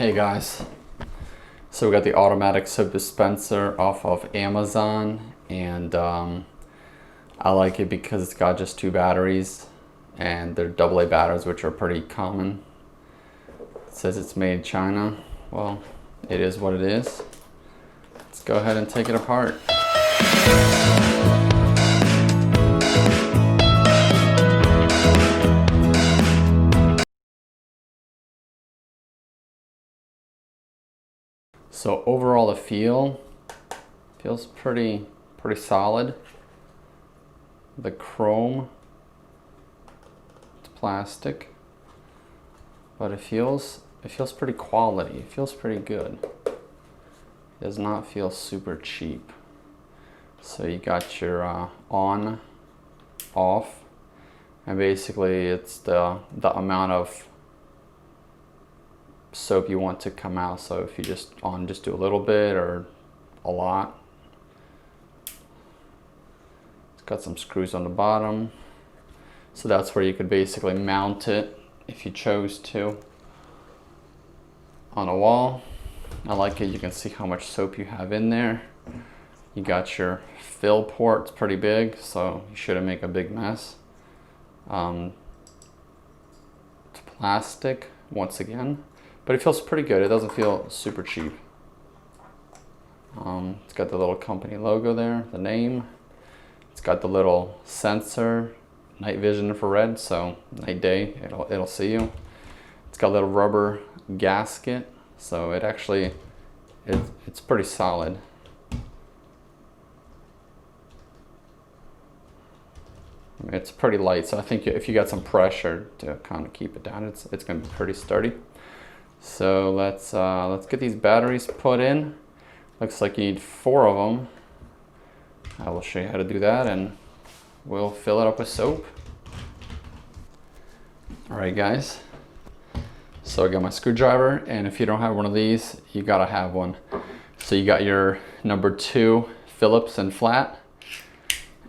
Hey guys, so we got the automatic soap dispenser off of Amazon, and I like it because it's got just 2 batteries, and they're AA batteries, which are pretty common. It says it's made in China. Well, it is what it is. Let's go ahead and take it apart. So overall, the feels pretty solid. The chrome, it's plastic, but it feels pretty quality. It feels pretty good. It does not feel super cheap. So you got your on, off, and basically it's the amount of soap you want to come out. So if you just do a little bit or a lot. It's got some screws on the bottom, so that's where you could basically mount it if you chose to on a wall. I like it. You can see how much soap you have in there. You got your fill port. It's pretty big, so you shouldn't make a big mess. It's plastic once again, but it feels pretty good. It doesn't feel super cheap. It's got the little company logo there, the name. It's got the little sensor, night vision infrared, so night day it'll see you. It's got a little rubber gasket, so it's pretty solid. I mean, it's pretty light, so I think if you got some pressure to kind of keep it down, it's gonna be pretty sturdy. So let's get these batteries put in. Looks like you need 4 of them. I will show you how to do that, and we'll fill it up with soap. All right, guys. So I got my screwdriver, and if you don't have one of these, you gotta have one. So you got your number 2 Phillips and flat,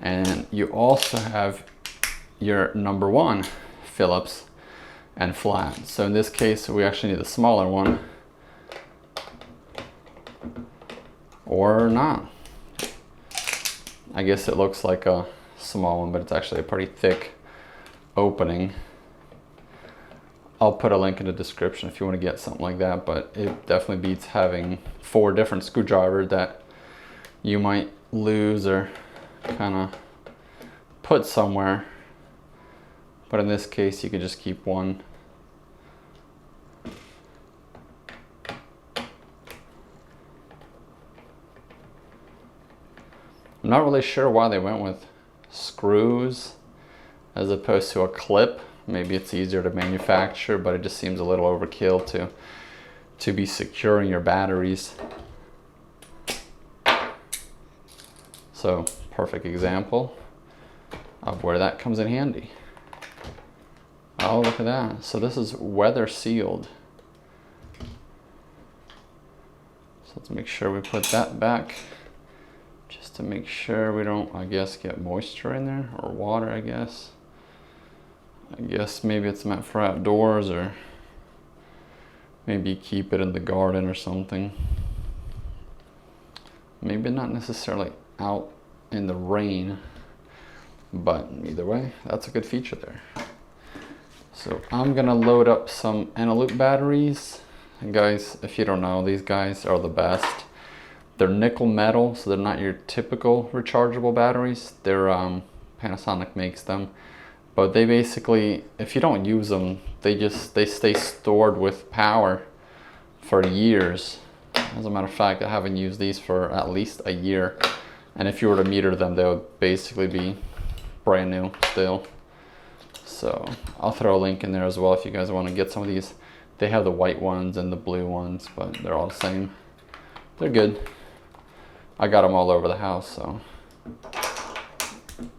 and you also have your number 1 Phillips and flat. So in this case, we actually need the smaller one, or not. I guess it looks like a small one, but it's actually a pretty thick opening. I'll put a link in the description if you want to get something like that, but it definitely beats having 4 different screwdrivers that you might lose or kind of put somewhere. But in this case, you could just keep one. I'm not really sure why they went with screws as opposed to a clip. Maybe it's easier to manufacture, but it just seems a little overkill to be securing your batteries. So, perfect example of where that comes in handy. Oh, look at that. So this is weather sealed. So let's make sure we put that back, just to make sure we don't, I guess, get moisture in there, or water, I guess. I guess maybe it's meant for outdoors, or maybe keep it in the garden or something. Maybe not necessarily out in the rain, but either way, that's a good feature there. So I'm gonna load up some eneloop batteries. And guys, if you don't know, these guys are the best. They're nickel metal, so they're not your typical rechargeable batteries. They're Panasonic makes them, but they basically, if you don't use them, they stay stored with power for years. As a matter of fact, I haven't used these for at least a year, and if you were to meter them, they would basically be brand new still. So I'll throw a link in there as well if you guys want to get some of these. They have the white ones and the blue ones, but they're all the same. They're good. I got them all over the house, so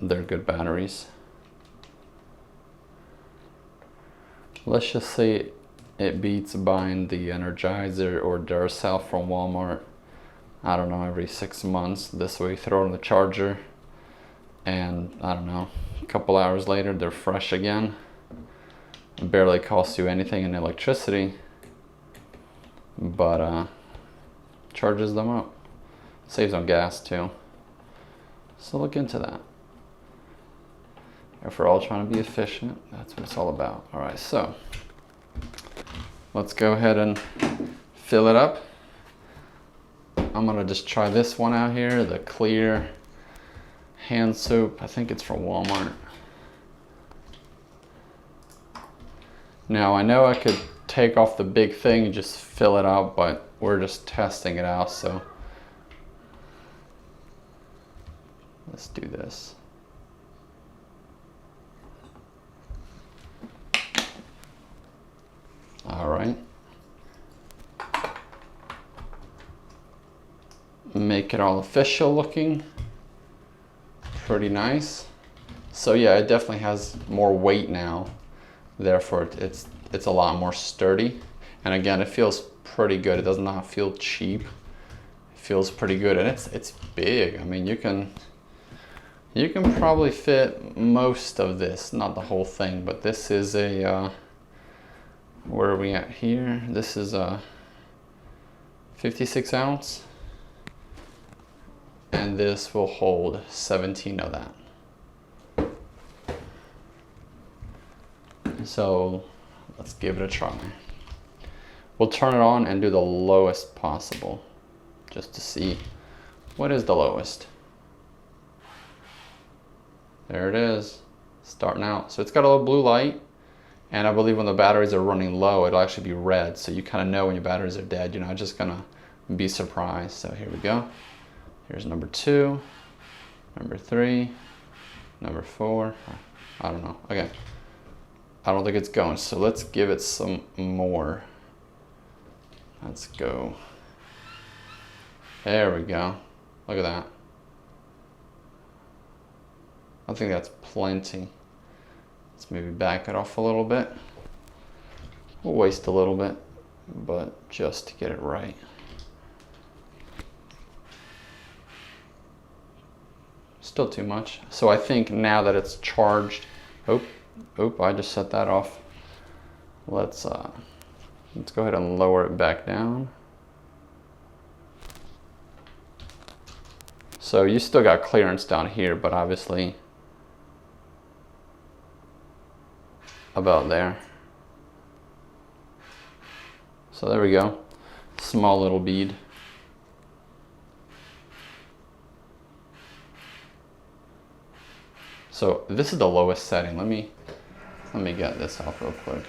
they're good batteries. Let's just say it beats buying the Energizer or Duracell from Walmart, I don't know, every 6 months. This way you throw it in the charger, and I don't know, a couple hours later they're fresh again. It barely costs you anything in electricity, but charges them up. Saves on gas too. So look into that. If we're all trying to be efficient, that's what it's all about. All right, so let's go ahead and fill it up. I'm gonna just try this one out here, the clear hand soap. I think it's from Walmart. Now I know I could take off the big thing and just fill it up, but we're just testing it out, so let's do this. All right. Make it all official looking. Pretty nice. So yeah, it definitely has more weight now. Therefore, it's a lot more sturdy. And again, it feels pretty good. It does not feel cheap. It feels pretty good, and it's big. I mean, you can probably fit most of this, not the whole thing, but this is a where are we at here? This is a 56 ounce, and this will hold 17 of that. So let's give it a try. We'll turn it on and do the lowest possible, just to see what is the lowest. There it is, starting out. So it's got a little blue light, and I believe when the batteries are running low, it'll actually be red. So you kind of know when your batteries are dead. You're not just gonna be surprised. So here we go. Here's number 2, number 3, number 4. I don't know. Okay. I don't think it's going. So let's give it some more. Let's go. There we go. Look at that. I think that's plenty. Let's maybe back it off a little bit. We'll waste a little bit, but just to get it right. Still too much. So I think now that it's charged, I just set that off. Let's go ahead and lower it back down. So you still got clearance down here, but obviously about there. So there we go. Small little bead. So this is the lowest setting. Let me get this off real quick.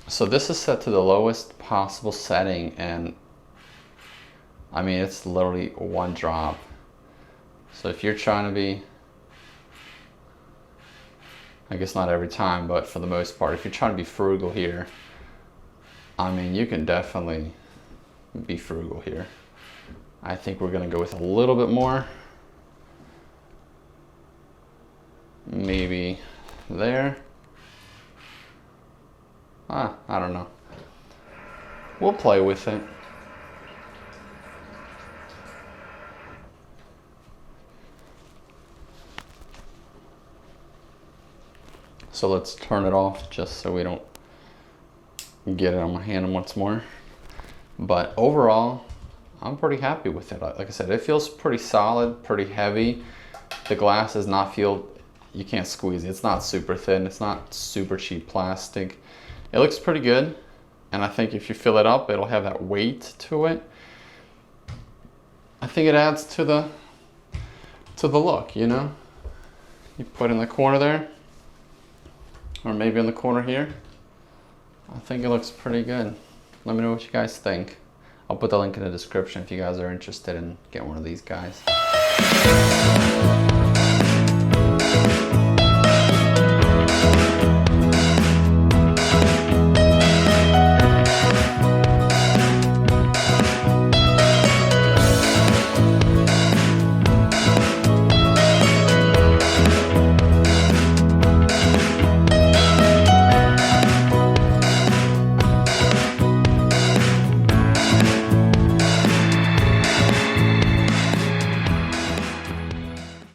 So this is set to the lowest possible setting, and I mean, it's literally one drop. So if you're trying to be, I guess not every time, but for the most part, if you're trying to be frugal here, I mean, you can definitely be frugal here. I think we're gonna go with a little bit more. Maybe there. I don't know. We'll play with it. So let's turn it off just so we don't get it on my hand once more. But overall, I'm pretty happy with it. Like I said, it feels pretty solid, pretty heavy. The glass does not feel, you can't squeeze it. It's not super thin. It's not super cheap plastic. It looks pretty good. And I think if you fill it up, it'll have that weight to it. I think it adds to the look, you know? You put in the corner there, or maybe in the corner here. I think it looks pretty good. Let me know what you guys think. I'll put the link in the description if you guys are interested in getting one of these guys.